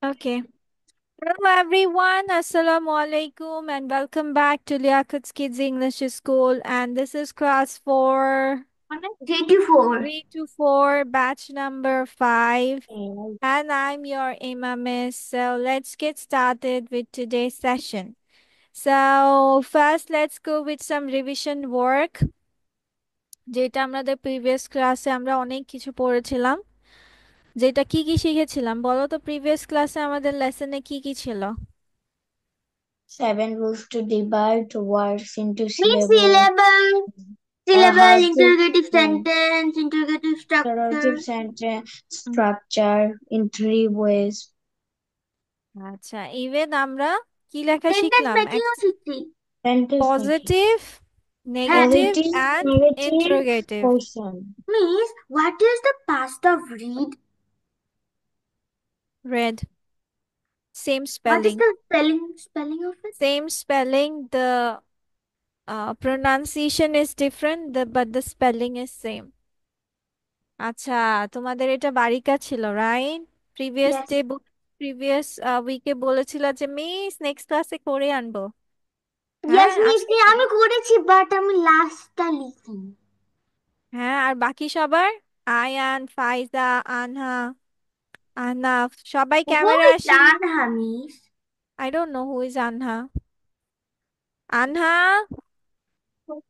Okay. Hello everyone, Assalamu alaikum and welcome back to Liaquat's Kids English School, and this is class 4 84. 3 to 4 batch number 5, and I'm your Miss. So let's get started with today's session. So first let's go with some revision work যেটা আমাদের previous ক্লাসে আমরা অনেক কিছু পড়েছিলাম। যেটা কি কি শিখেছিলাম বলো তো, প্রিভিয়াস ক্লাসে আমাদের লেসনে কি কি ছিল? 7 rules to divide words into Means syllables, syllable, or how to interrogative form sentence, interrogative narrative structure. sentence hmm, structure in 3 ways. আচ্ছা, ইভেন আমরা কি লেখা Sentence শিখলাম? making or sixty. Sentence making. Positive, Huh. Negative Positive, and negative, interrogative. question. Means what is the past of read? Red, same What is spelling, the spelling of it? Same spelling, the pronunciation is different, but the spelling is same. আচ্ছা, তোমাদের এটা বাড়ির কাজ ছিল, right? Previous Yes. Day, previous উইকে বলেছিল যে miss next ক্লাসে করে আনবো। হ্যাঁ, Yes, miss, আসেনি? আমি করেছি but আমি লাস্টটা লিখিনি। হ্যাঁ, আর বাকি সবার, আয়ান, ফাইজা, আনহা, আহনাফ, সবাই Who ক্যামেরা is আসেনি। Anha, miss? I don't know who is Anha. Anha, who is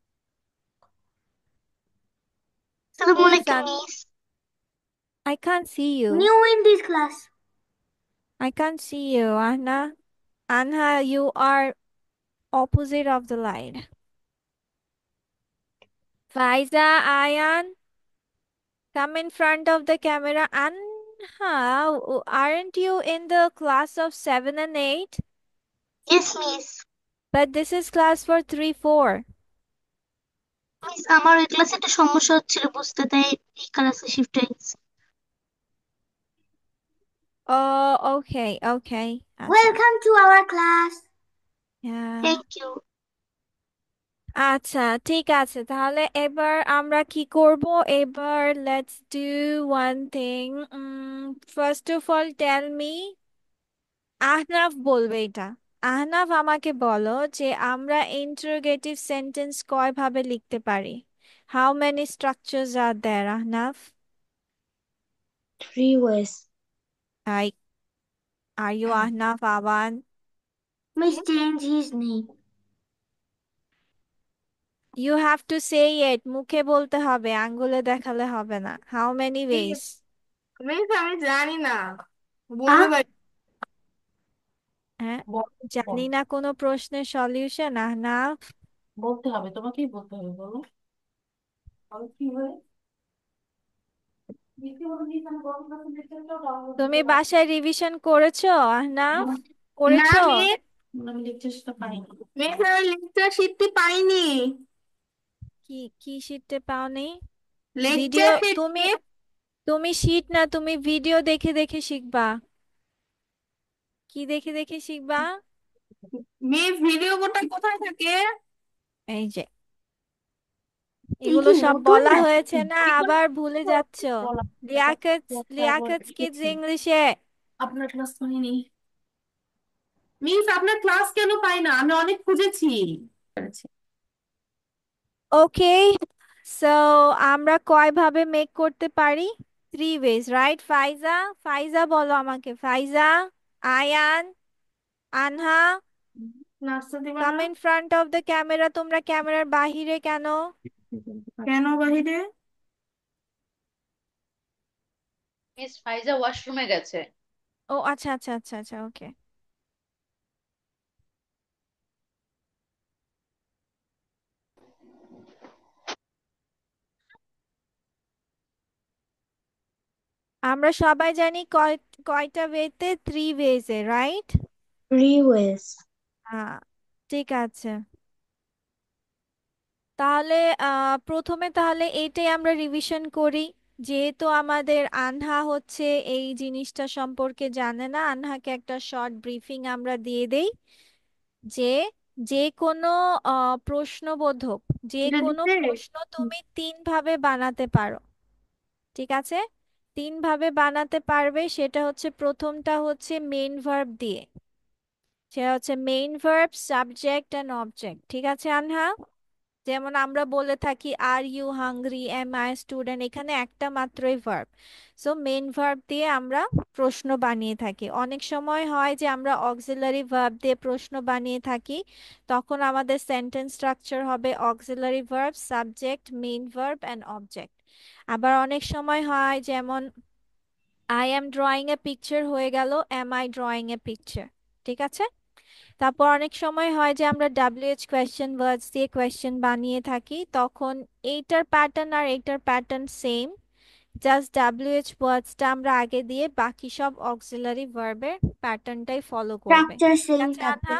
Assalamualaikum, An? miss. I can't see you. New in this class. I can't see you, Anha. Anha, you are opposite of the light. Faiza, Ayan, come in front of the camera. Anha, aren't you in the class of 7 and 8? Yes, miss. But this is class for 3, 4. Miss আমার ওই ক্লাসে একটা সমস্যা হচ্ছিল বুঝতে তাই এই ক্লাসে শিফট হয়ে গেছে। Oh, okay, okay. আচ্ছা, Welcome to our class. yeah. Thank you. আচ্ছা, ঠিক আছে, তাহলে এবার আমরা কি করব? এবার let's do one thing. First of all tell me, Ahnaf বলবে এটা। আহনাফ আমাকে বলো যে আমরা ইন্টারোগেটিভ সেন্টেন্স কয় ভাবে লিখতে পারি। How many structures are there, Ahnaf? 3 ways. I, are you Ahnaf Awan? Miss change his name. You have to say it, মুখে বলতে হবে, আঙ্গুলে দেখালে হবে না। How many ways? মিস আমি জানি না, বলতে Ah, পারি। হ্যাঁ, বল, জানি না কোনো প্রশ্নের সলিউশন, আহনাফ? বলতে হবে, তোমাকেই বলতে হবে, বলো। আমি কি হয় দিতে বলো, মিস আমি গত ক্লাসে লেকচারটাও ডাউনলোড তুমি দিতে পারি বাসায় রিভিশন করেছো, আহনাফ? না করেছো? মিস। আমি লেকচারটা পাইনি মিস, আমি লেকচার শিটটি পাইনি। কি কি শিখতে পাওনি? ভিডিও, লেকচার শিট তুমি মিস। তুমি শিট না, তুমি ভিডিও দেখে দেখে শিখবা। কি দেখে দেখে শিখবা? মিস ভিডিও কোথায় কোথায় থাকে? এই যে, এই এগুলো কি সব নতুন বলা হয়েছে নাকি? না, এগুলো আবার ভুলে যাচ্ছো। বলা লিয়াকত, তারপর লিয়াকত কিডস লিখেছি। ইংলিশে। আপনার ক্লাস পাইনি মিস, আপনার ক্লাস কেন পাই না? আমি অনেক খুঁজেছি। ওকে, সো আমরা কয় ভাবে মেক করতে পারি? 3 ওয়েজ, রাইট? ফাইজা, ফাইজা বলো আমাকে, ফাইজা, আয়ান, আনহা, নাস্তা দিবা কাম না? In front of the camera. তোমরা ক্যামেরার বাহিরে কেন? কেন বাহিরে? মিস ফাইজা ওয়াশরুমে গেছে। ও আচ্ছা আচ্ছা আচ্ছা আচ্ছা, ওকে। আমরা সবাই জানি কয়টা ওয়েতে? 3 ওয়েজে, রাইট? 3 ways. হ্যাঁ, ঠিক আছে। তাহলে প্রথমে তাহলে এইটাই আমরা রিভিশন করি। যেহেতু আমাদের আনহা হচ্ছে এই জিনিসটা সম্পর্কে জানে না, আনহাকে একটা শর্ট ব্রিফিং আমরা দিয়ে দেই যে যে কোনো প্রশ্নবোধক, যে এটা কোনো দিতে প্রশ্ন তুমি 3 ভাবে বানাতে পারো, ঠিক আছে? তিন ভাবে বানাতে পারবে, সেটা হচ্ছে প্রথমটা হচ্ছে মেইন ভার্ব দিয়ে। সেটা হচ্ছে main verb, subject and object. ঠিক আছে আনহা? যেমন আমরা বলে থাকি are you hungry, am I student, এখানে একটা মাত্রই ভার্ব। সো মেইন ভার্ব দিয়ে আমরা প্রশ্ন বানিয়ে থাকি। অনেক সময় হয় যে আমরা অক্সিলারি ভার্ব দিয়ে প্রশ্ন বানিয়ে থাকি, তখন আমাদের সেন্টেন্স স্ট্রাকচার হবে auxiliary verb, subject, main verb and object. আবার অনেক সময় হয় যেমন I am drawing a picture হয়ে গেল am I drawing a picture. ঠিক আছে? তারপর অনেক সময় হয় যে আমরা WH কোয়েশ্চেন ওয়ার্ডস দিয়ে কোয়েশ্চেন বানিয়ে থাকি, তখন এইটার প্যাটার্ন আর এইটার প্যাটার্ন সেম, জাস্ট WH ওয়ার্ডসটা আমরা আগে দিয়ে বাকি সব অক্সিলারি ভার্বের প্যাটার্নটাই ফলো করবে। স্ট্রাকচার ঠিক সেম আছে থাকবে। আনহা?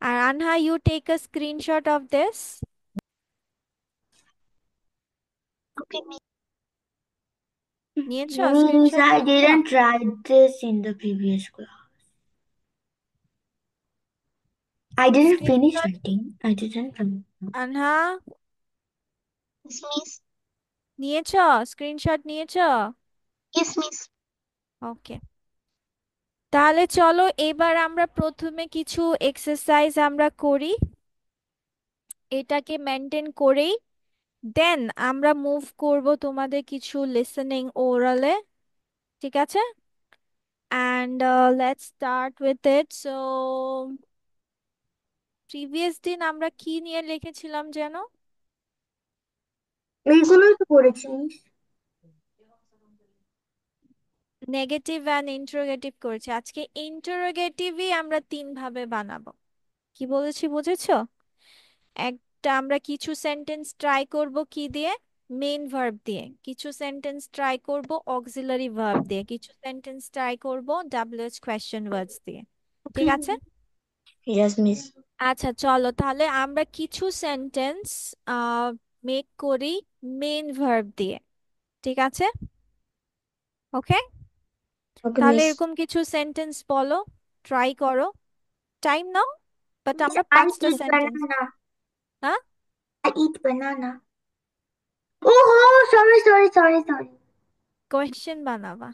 আর আনহা, you take a screenshot of this. Okay miss. নিয়েছো Miss, screenshot? I didn't write this in the previous class. I didn't finish screenshot writing. I didn't finish. Anha, miss. নিয়েছো? স্ক্রিনশট নিয়েছো? Yes miss. ওকে, তাহলে চলো এবার আমরা প্রথমে কিছু exercise আমরা করি, এটাকে মেনটেন করেই দেন আমরা মুভ করব তোমাদের কিছু লিসেনিং ওরালে। ঠিক আছে? And let's start with it. So previous দিন আমরা কি নিয়ে লিখেছিলাম যেন? এইগুলোই তো করেছি মিস। নেগেটিভ অ্যান্ড ইন্টারোগেটিভ করেছি। আজকে ইন্টারোগেটিভই আমরা তিন ভাবে বানাবো। কি বলেছি বুঝেছো? একটা আমরা কিছু সেন্টেন্স ট্রাই করব কি দিয়ে? মেইন ভার্ব দিয়ে। কিছু সেন্টেন্স ট্রাই করব অক্সিলারি ভার্ব দিয়ে। কিছু সেন্টেন্স ট্রাই করব WH কোয়েশ্চেন ওয়ার্ডস দিয়ে। ঠিক আছে? Yes, miss. আচ্ছা চলো তাহলে আমরা কিছু সেন্টেন্স মেক করি মেইন ভার্ব দিয়ে। ঠিক আছে? ওকে, Okay, তাহলে miss. এরকম কিছু সেন্টেন্স বলো, ট্রাই করো, টাইম নাও, বাট Miss, আমরা I 5টা eat সেন্টেন্স। banana. হ্যাঁ, I eat banana. Oh, sorry. Question বানাবা।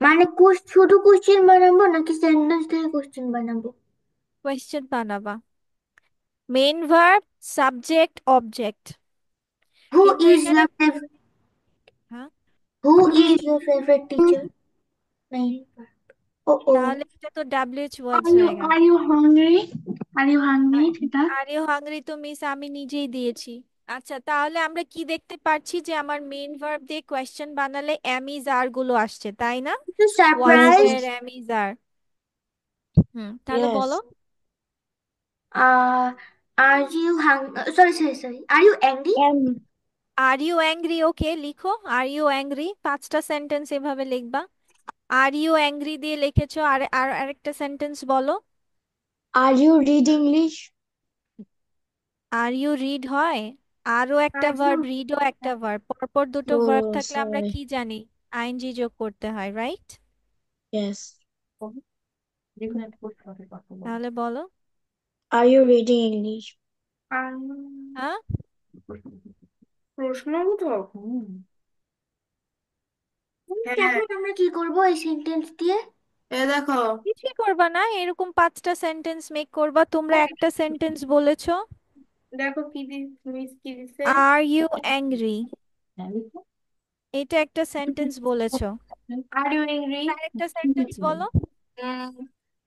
মানে শুধু কোশ্চেন বানাবো নাকি সেন্টেন্স থেকে কোশ্চেন বানাবো? কোয়েশ্চেন বানাবা, main verb, subject, object. Who কিন্তু is এটা your favorite? হ্যাঁ, Who is your favorite teacher? Main. Oh, তাহলে এটা তো WH ওয়ার্ডস Are you হয়ে গেল। are you hungry? Are you hungry, Tita? Are you hungry তো মিস আমি নিজেই দিয়েছি। আচ্ছা তাহলে আমরা কি দেখতে পাচ্ছি যে আমার মেইন ভার্ব দিয়ে কোয়েশ্চেন বানালে এম ইজ আর গুলো আসছে, তাই না? So was, surprised? Were, am is are. তাহলে বলো। Yes. Are you sorry. Are you angry? Are you angry, okay লিখো আর ইউ অ্যাংরি, 5টা সেন্টেন্স এভাবে লিখবা। আর ইউ অ্যাংরি দিয়ে লিখেছো, আর আর আরেকটা সেন্টেন্স বলো। Are you read English? Are you read হয়, আরও একটা Are ভার্ব, you? রিডও একটা ভার্ব, পরপর দুটো ভার্ব Oh, থাকলে আমরা sorry. কি জানি? আইএনজি যোগ করতে হয়, রাইট? Yes. তাহলে বলো। Are you reading English? হ্যাঁ, প্রশ্নবোধক। এখন আমরা কি করব এই সেন্টেন্স দিয়ে? দেখো কিছুই করবা না, এরকম 5টা সেন্টেন্স মেক করবা। তোমরা একটা সেন্টেন্স বলেছো, দেখো কি মিস কি দিছে। আর ইউ অ্যাংরি, এটা একটা সেন্টেন্স বলেছো। Are you angry? আরেকটা সেন্টেন্স বলো।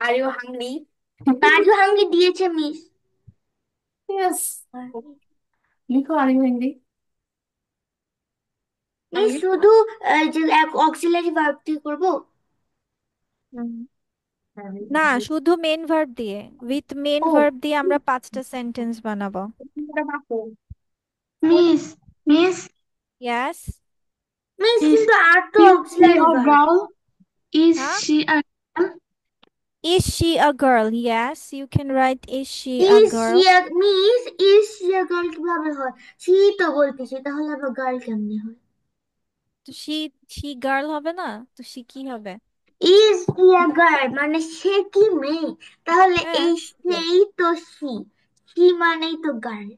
Are you hungry? Are you hungry দিয়েছে মিস। ইয়েস, লিখো আর ইউ এংরি। মিস শুধু যে অক্সিলারি ভার্ব দিয়ে করব? না, শুধু মেন ভার্ব দিয়ে, উইথ মেন ও ভার্ব দিয়ে আমরা 5টা সেন্টেন্স বানাবো। Miss miss yes. মিস কিন্তু আর তো auxiliary verb. Is Huh? she a girl? Is she a girl? Yes, you can write is she a Is girl. she a miss is she a girl কিভাবে হয়? she তো বলতেছি, তাহলে আবার girl কেমনে হয়? তো she গার্ল হবে না, তো she কি হবে? is she a girl মানে সে কি মেয়ে? তাহলে হ্যাঁ, এই সেই তো she মানেই তো girl.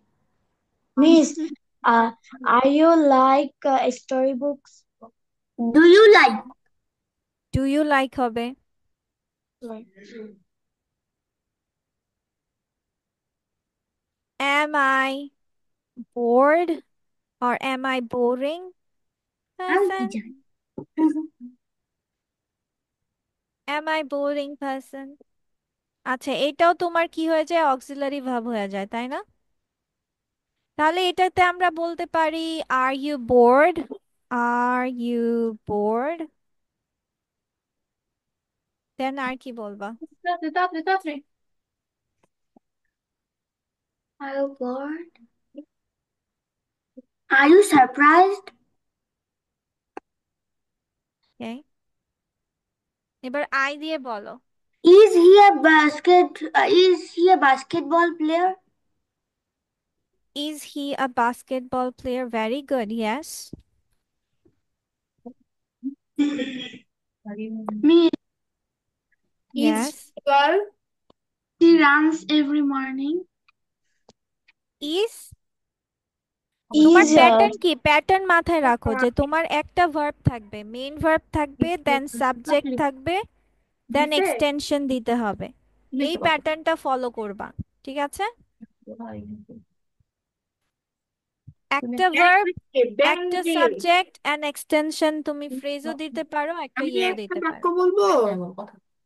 Miss Are you like storybooks? Do you like? Do you like হবে। Am I bored or am I boring আমি কি person? জানি? Am I boring person? আচ্ছা, এটাও তোমার কি হয়ে যায়, অক্সিলারি ভার্ব হয়ে যায়, তাই না? তাহলে এটাতে আমরা বলতে পারি are you bored, are you bored. Then আর কি বলবা? তাড়াতাড়ি তাড়াতাড়ি তাড়াতাড়ি। Are you bored? Are you surprised? Okay. এবার আই দিয়ে বলো। Is he a basketball player? Is he a basketball player? Very good. Yes. Me. Yes. Girl. He runs every morning. Is তোমার Is প্যাটার্ন কি? Pattern মাথায় রাখো যে তোমার একটা ভার্ব থাকবে, মেইন ভার্ব থাকবে, দেন সাবজেক্ট থাকবে, দেন এক্সটেনশন দিতে হবে। এই প্যাটার্নটা ফলো করবা, ঠিক আছে? একটা ভার্ব, একটা সাবজেক্ট এন্ড এক্সটেনশন, তুমি ফ্রেজও দিতে পারো, একটা আমি ইয়েও একটা দিতে বাক্য পারো। বলবো।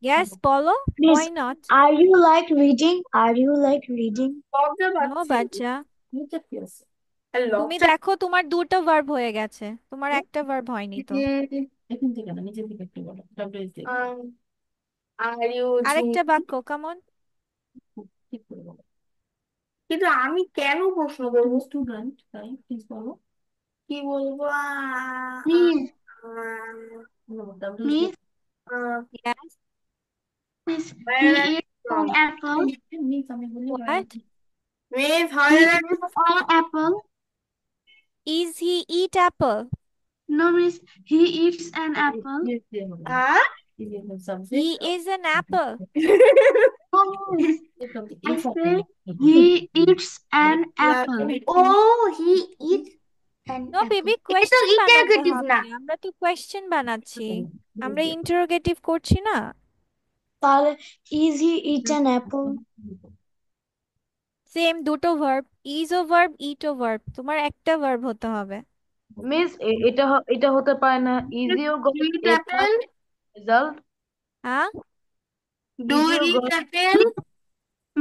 ইয়েস, বলো। Miss, Why not? are you like reading? Are you like reading? লজ্জা নো পাচ্ছি। বাচ্চা, নিচে কি আছে? তুমি লজ্জা। দেখো তোমার দুটো ভার্ব হয়ে গেছে, তোমার একটা ভার্ব হয়নি তো। এখান থেকে না, নিচে থেকে একটু বলো। WSD। আর ইউ আরেকটা বাক্য, কামন। ঠিক করে বলো। কিন্তু আমি কেন প্রশ্ন করবো? স্টুডেন্ট, তাই প্লিজ বলো। কি বলবো? Miss, WSD। Miss, Yes. Miss, Where he are you eats from? an apple. Miss আমি বলি What? Miss, He where are you eats from? an apple. Is he eat apple? No, Miss, he eats an apple. হ্যাঁ? He is an apple. No, Miss, I said he eats an apple. Oh, he eats an No apple. baby, এটা তো question বানাতে interrogative হবে, না। আমরা তো question বানাচ্ছি, আমরা ইন্টারোগেটিভ করছি না। তাহলে is he eat an apple? Same দুটো ভার্ব, ইজ ও ভার্ব, ইট ও ভার্ব, তোমার একটা ভার্ব হতে হবে। মিস এটা হতে পারে না, ইজিও got Do you eat a apple? Result, হ্যাঁ, Do you ইজিও eat got apple?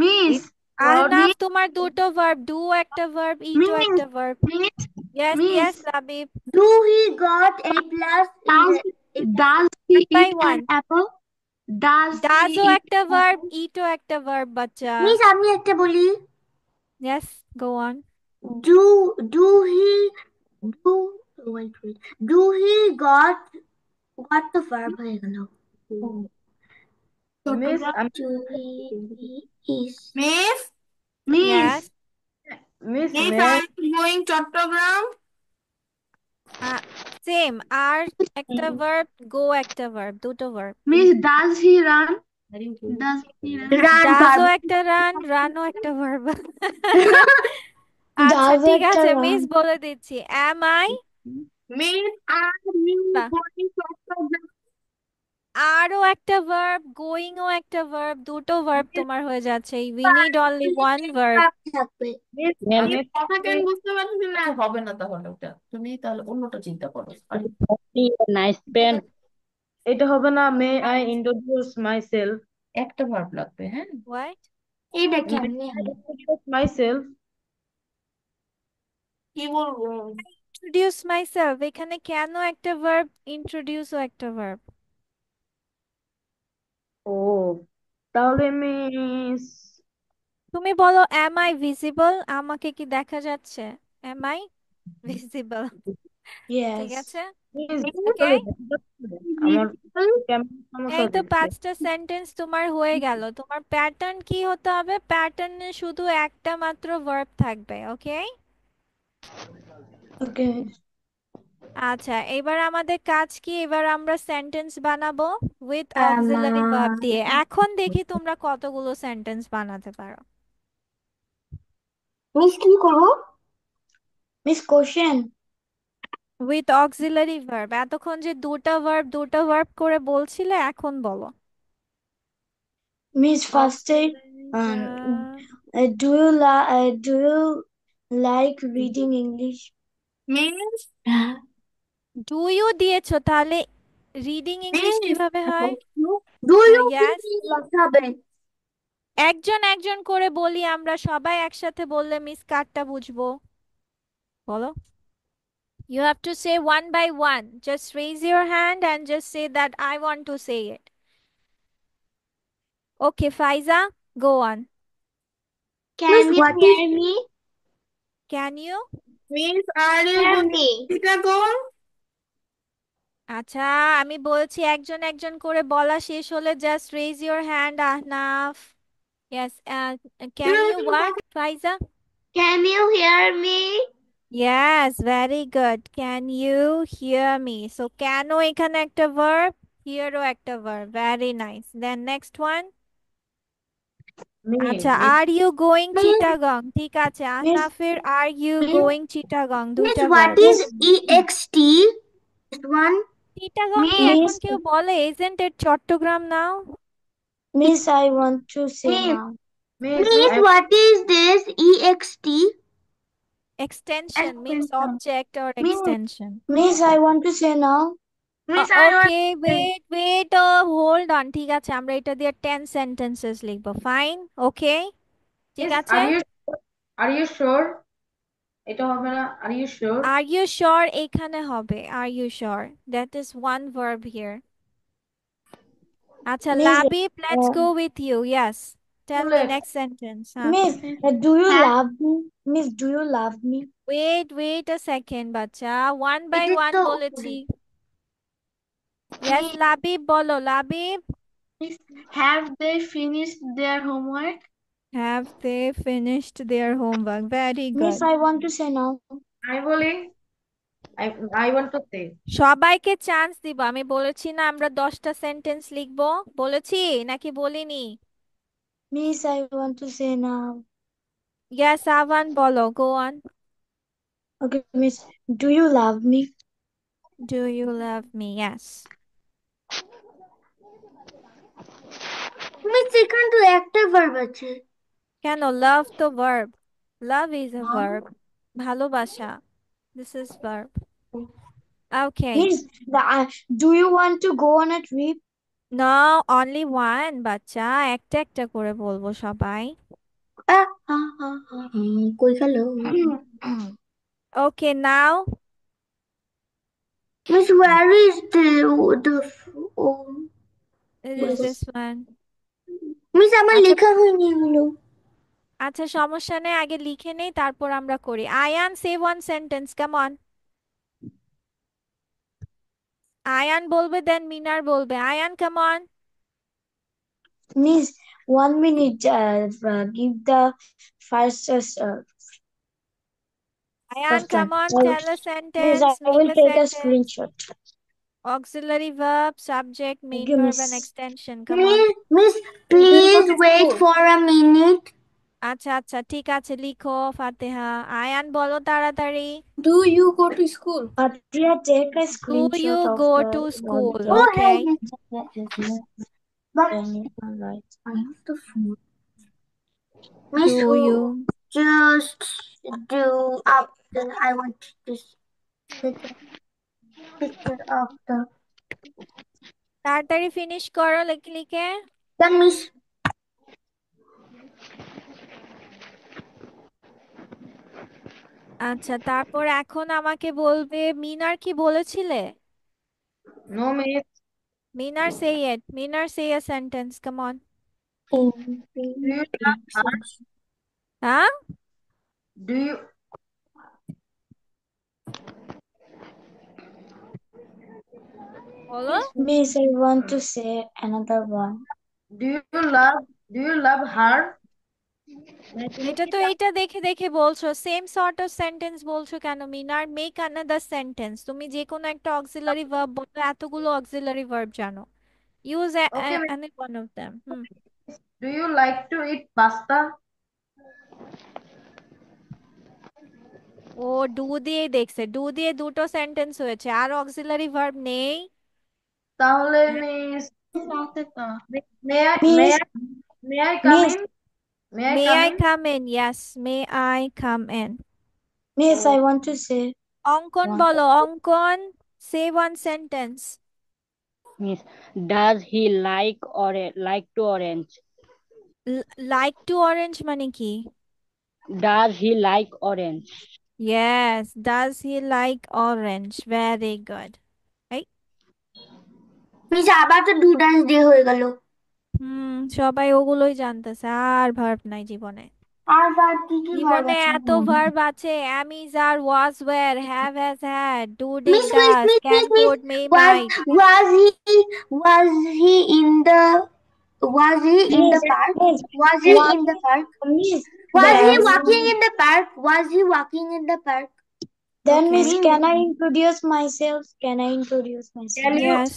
Miss, Ahnaf, তোমার দুটো ভার্ব, ডু একটা ভার্ব, ইটও Miss, একটা verb. Miss, yes yes Miss, Labib. do he got a plus? Does he One by eat an one. apple? Does he ডাজও eat একটা an verb, apple? ইটও একটা verb বাচ্চা। Miss, আমি একটা বলি। Yes, go on. Do he do wait. Do he got the verb হয়ে গেল। Miss আমি Do he is Miss, yes, miss Miss, may are you going Chattogram? Same, আর একটা ভার্ব, গো একটা ভার্ব, দুটো verb. Miss, does he run? Does he run? ডাজও একটা run, রানও একটা ভার্ব। আচ্ছা Does ঠিক একটা আছে, run? মিস বলে দিচ্ছি, am I, Miss, are you বাহ, going Chattogram? আরও একটা ভার্ব, গোয়িংও একটা ভার্ব, দুটো ভার্ব তোমার হয়ে যাচ্ছে, we need only one verb. থাকবে। মিস আমি মিস কথা কেন বুঝতে পারছি না? হবে না তাহলে ওটা, তুমি তাহলে অন্যটা চিন্তা করো। নাইস পেন, এটা হবে না, may I introduce my self, একটা ভার্ব লাগবে, হ্যাঁ? হোয়াট? এইটা মে কেমনে আই হলো? ইন্ট্রোডিউস মাই সেলফ, কি বলবো? ইন্ট্রোডিউস মাইসেলফ, এখানে কেন একটা ভার্ব, ইন্ট্রোডিউসও একটা ভার্ব। ও তাহলে মিস তুমি বলো অ্যাম আই ভিজিবল, আমাকে কি দেখা যাচ্ছে, অ্যাম আই ভিজিবল, ঠিক Yes. আছে? মিস ওকে, আমার কেমন সমস্যা এই তো হচ্ছে। 5টা সেন্টেন্স তোমার হয়ে গেল। তোমার প্যাটার্ন কি হতে হবে, প্যাটার্নে শুধু একটা মাত্র ভার্ব থাকবে, ওকে? Okay. আচ্ছা, এবার আমাদের কাজ কি, এবার আমরা সেন্টেন্স বানাবো উইথ অক্সিলারি ভার্ব দিয়ে। এখন দেখি তোমরা কতগুলো সেন্টেন্স বানাতে পারো। মিস কি করবো? Miss question. With auxiliary verb. এতক্ষণ যে দুটা ভার্ব করে বলছিলে, এখন বলো। Miss first do you like reading English? Miss do you দিয়েছো, তাহলে রিডিং ইংলিশ মিস কিভাবে হয়? Do you ইয়াস, হবে? একজন একজন করে বলি আমরা, সবাই একসাথে বললে মিস কারটা বুঝবো? বলো। You have to say one by one. Just raise your hand and just say that I want to say it. Okay, Faiza, go on. Can you hear me? Can you? Miss are you Hear going me. Chittagong? আচ্ছা, আমি বলছি একজন একজন করে বলা শেষ হলে just raise your hand, Ahnaf. Yes, can you what, Faiza? Can you hear me? Yes, very good. Can you hear me? So, কেন এখানে একটা verb, hear ও একটা verb. Very nice. Then next one. Me, আচ্ছা, me. are you going Miss, Chittagong? ঠিক আছে, Miss, আহনাফের are you Miss, going Chittagong, Miss, দুইটা what verb. is EXT? This one. Chittagong কি Miss, এখন কেউ বলে? Isn't it Chittagong now? Miss, I want to say Miss, now. Miss, Miss, I, what is this EXT? Extension means Extension. object or Miss, extension. Miss, I want to say now. Miss, I want Okay, to say. wait, hold on. ঠিক আছে, আমরা এটা দিয়ে 10 sentences লিখবো। Fine, okay? ঠিক Miss, আছে? are you sure? এটা হবে না, are you sure? Are you sure এখানে হবে? Are you sure? That is one verb here. আচ্ছা, Miss, Labib, let's uh, go with you. Yes. Tell me Correct. next sentence. Miss, do you love me? Miss, do you love me? Wait a second, বাচ্চা। One by It is one so বলেছি। Yes, Miss, Labib, বলো, Labib. Miss, have they finished their homework? Have they finished their homework? Very Miss, good. I want to say now. আমি বলি, I want to say. সবাইকে chance দিব। আমি বলেছি না আমরা 10টা সেন্টেন্স লিখবো? বলেছি নাকি বলিনি? Miss, I want to say now. Yes, আভান বলো, go on. Okay, Miss, do you love me? Do you love me? Yes. Miss, এখানে তো একটা verb আছে। কেন? love তো verb. Love is a verb. ভালোবাসা. This is verb. Okay. Miss, do you want to go on a trip? No, only one, বাচ্চা। একটা একটা করে বলবো সবাই। কই গেল? Okay, now Miss, where is the oh, it is this one. Miss, আমার আচ্ছা, লেখা হয়নি এগুলো। আচ্ছা, সমস্যা নেই, আগে লিখে নেই, তারপর আমরা করি। Ayaan, say one sentence, come on. Ayaan বলবে, দেন মিনার বলবে। Ayaan, come on. Miss, 1 minute. Give the first. Ayan, First one. come on, I will, tell a Miss, sentence, I make will a take a sentence. screenshot. Auxiliary verb, subject, main Okay, verb, Miss. and extension. Come on. Miss, Do you go please to wait school? for a minute. আচ্ছা আচ্ছা, ঠিক আছে, লিখো ফাতেহা। আয়ান বলো তাড়াতাড়ি। Do you go to school? Patria, take a Do screenshot you of go the to school? Oh, Okay. yes. But right. I have the phone. Miss, Do you? just do up the. I want this picture of the. তাড়াতাড়ি finish করো লিখে লিখে। The Miss. আচ্ছা, তারপর এখন আমাকে বলবে মিনার কি বলেছিলে? No, miss. Minar, say it. Minar, say a sentence. Come on. Do you love her? হ্যাঁ, Do you বলো। Miss, I want to say another one. do you love do you love her? মানে তুমি এটা কি তো এইটা দেখে দেখে বলছো, সেম সর্ট অফ সেন্টেন্স বলছো কেন মিনার? Make another sentence. তুমি যে কোনো একটা অক্সিলারি ভার্ব বলো, এতগুলো অক্সিলারি ভার্ব জানো। Use Okay, miss. Any one of them. Do you like to eat pasta? ও ডু দিয়েই দেখছে, ডু দিয়ে দুটো সেন্টেন্স হয়েছে, আর অক্সিলারি ভার্ব নেই। তাহলে miss may I may Miss, I may I come Miss, in may I may come I in come in, yes may I come in. Miss, I want to say Ankan one. বলো, Ankan, say one sentence. Miss, does he like to orange? Like to orange মানে কি? Does he like orange? Yes, does he like orange? Very good. এই miss আবার তো do dance দিয়ে হয়ে গেল। সবাই ওগুলোই জানতেছে, আর ভার্ব নাই জীবনে। আর বাদ কি কি ভার্ব জীবনে আছে? এত ভার্ব আছে, am is are was were have has had do did miss miss does miss can miss miss could may was might। was he was he in the was he in the park? Was he in the park? Miss, Was he then, walking in the park? Was he walking in the park? then Okay. Miss, can I introduce myself? Can I introduce myself? Yes.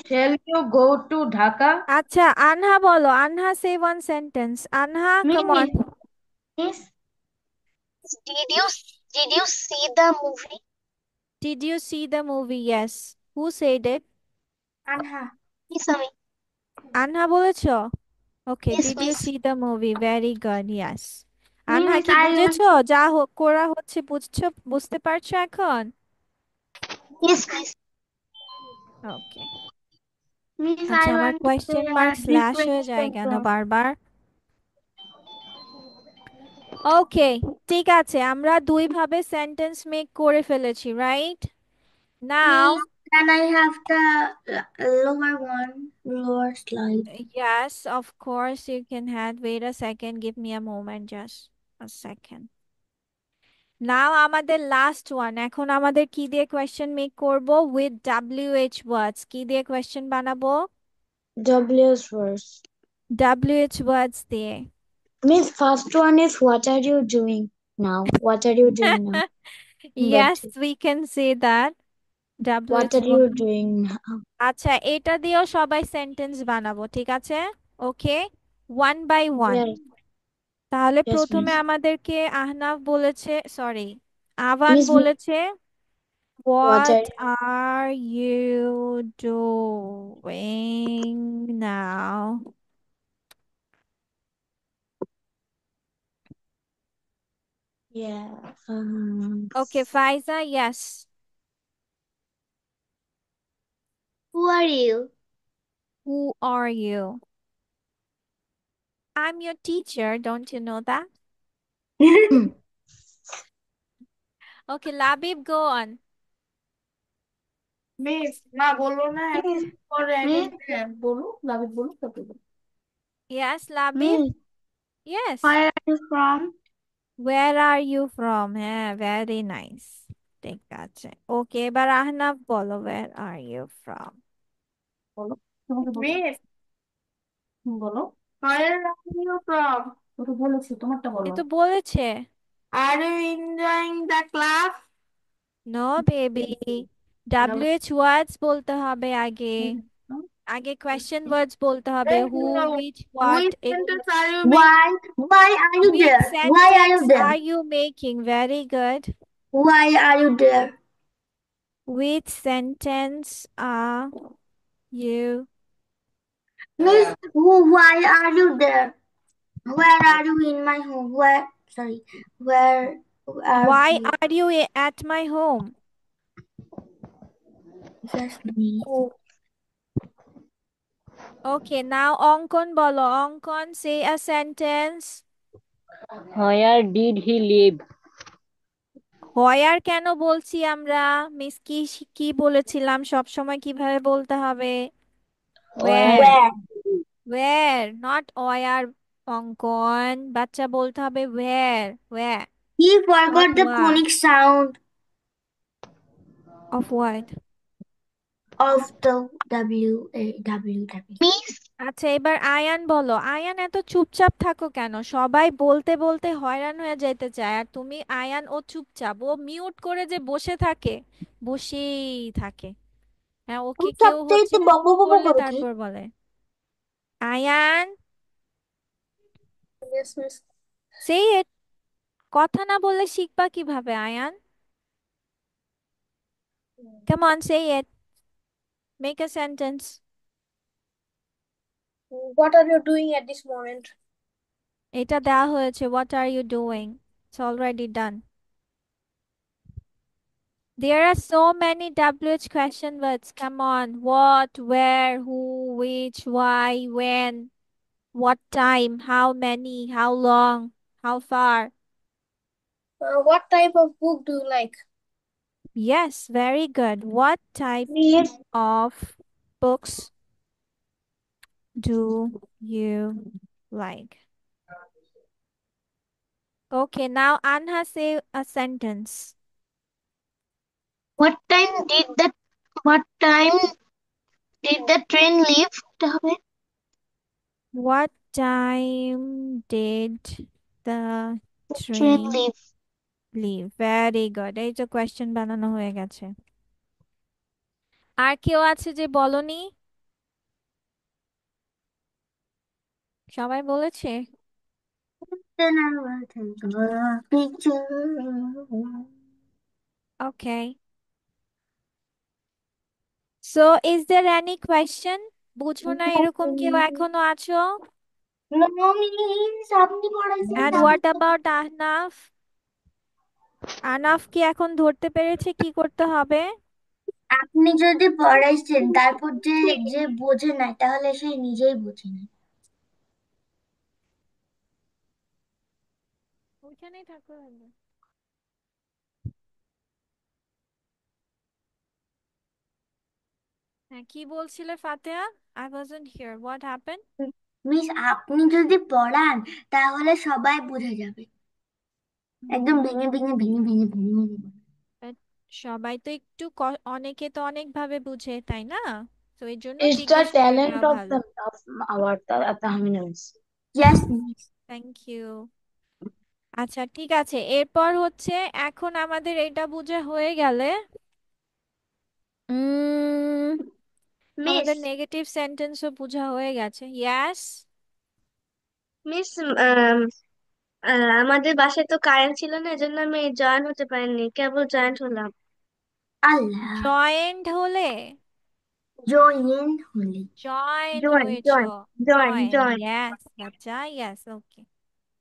shall you go to Dhaka? আচ্ছা আনহা বলো, আনহা say one sentence. আনহা come on. Miss, Did you see the movie? Did you see the movie? Yes. Who said it? Anha. Miss আমি আনহা বলেছো? Okay, Yes, did you miss. see the movie? Very good. Yes. আনহা Miss, কি I বুঝেছো? যা করা হচ্ছে বুঝছো, বুঝতে পারছো এখন? Yes, miss. Okay. Miss, আচ্ছা I আমার want to question say mark a big slash হয়ে যায় question কেন from বারবার? ওকে, ঠিক আছে, আমরা দুই ভাবে সেন্টেন্স মেক করে ফেলেছি, right? Now Miss. Can I have the lower one, lower slide? yes, of course you can have. Wait a second, give me a moment, just a second. নাও আমাদের লাস্ট ওয়ান, এখন আমাদের কি দিয়ে question make করব? With WH ওয়ার্ডস। কি দিয়ে question বানাবো? W's first. WH ওয়ার্ডস দিয়ে। Miss, first one is what are you doing now? What are you doing now? Yes, But we can say that. what WH are you word। doing now? আচ্ছা এটা দিয়েও সবাই sentence বানাবো, ঠিক আছে? ওকে, one by one. Yes, তাহলে yes, প্রথমে miss. আমাদেরকে আহনাফ বলেছে, সরি আভান Miss, বলেছে what what are are you doing now? yeah. Okay, Faiza, yes. Who are you? Who are you? I'm your teacher, don't you know that? Okay, Labib, go on. Miss না বললো না এখন পরে Miss, বলো লাভিত বলো তারপরে বলো। Yes, Labib? Miss, Yes. where are you from? Where are you from? হ্যাঁ, very nice. ঠিক আছে। ওকে, এবার আহনাফ বলো, where are you from? বলো তোমাকে বলো মিস বলো where are you from? ও তো বলেছি তোমারটা এ বলো। তো বলেছে। Are you enjoying the class? No, baby. WH words বলতে হবে আগে। আগে question words বলতে হবে, who, which, what, Which এগুলো। sentence are you making? Why are you Which there? Why are you sentence there? are you making? Very good. Why are you there? Which sentence are you? Miss, why are you there? Where are you in my home? Where are Why you? are you at my home? Just me. Okay, now অঙ্কন বলো, অঙ্কন say a sentence. Where did he live? হোয়ার কেন বলছি আমরা? Miss কি কি বলেছিলাম সব সময় কিভাবে বলতে হবে? Where where. Where? Where, not war. Ankon, বাচ্চা বলতে হবে where, where, He not forgot the ওয়া। phonic sound of what? of the W A W W. Miss, আচ্ছা এবার আয়ান বলো। আয়ান এত চুপচাপ থাকো কেন? সবাই বলতে বলতে হয়রান হয়ে যেতে চায়, আর তুমি আয়ান ও চুপচাপ, ও মিউট করে যে বসে থাকে, বসেই থাকে। হ্যাঁ, ওকে কেউ সবচেয়ে হচ্ছে তো বক বক বক করলে করে কি? তারপর বলে। Ayaan, Yes, miss. say it. কথা না বললে শিখবা কিভাবে Ayaan? Come on, say it. Make a sentence. What are you doing at this moment? এটা দেওয়া হয়েছে, what are you doing? It's already done. There are so many WH question words. Come on. What, where, who, which, why, when, what time, how many, how long, how far. What type of book do you like? Yes, very good. What type Miss, of books do you like? Okay, now Anha say a sentence. What time did the train leave? এটা হবে What time did the train train leave. leave? Very good. এই তো question বানানো হয়ে গেছে। আর কেউ আছে যে বলনি? সবাই বলেছে? Then I will take a picture. Okay. So is there any question? বুঝো না এরকম কেউ এখনো আছো? No, miss, আপনি পড়াইছেন And তাহলে what about Ahnaf? আহনাফ কি এখন ধরতে পেরেছে কি করতে হবে? আপনি যদি পড়াইছেন তারপর যে যে বোঝে না তাহলে সে নিজেই বোঝে না। ওইখানেই থাকো। হ্যাঁ, কি বলছিলে ফাতেহা? I wasn't here. What happened? Miss আপনি যদি পড়ান তাহলে সবাই বুঝে যাবে, একদম ভেঙে ভেঙে ভেঙে ভেঙে ভেঙে ভেঙে। But সবাই তো একটু অনেকে তো অনেক ভাবে বুঝে, তাই না? তো এই জন্য It's the জিজ্ঞেস করে talent নেওয়া of ভালো। the of our Tahmina miss. Yes, miss. Thank you. আচ্ছা ঠিক আছে, এরপর হচ্ছে এখন আমাদের এটা বোঝা হয়ে গেলে মিস আমাদের নেগেটিভ সেন্টেন্সও বোঝা হয়ে গেছে। ইয়াস, মিস আমাদের বাসায় তো কারেন্ট ছিল না, এজন্য আমি জয়েন হতে পারিনি, কেবল জয়েন হলাম। আল্লাহ, জয়েন্ট হলে, জয়েন হলে, জয়েন্ট জয়েন হয়েছো, জয়েন জয়েন জয়েন, জয়েন ইয়াস বাচ্চা, ইয়াস, ওকে।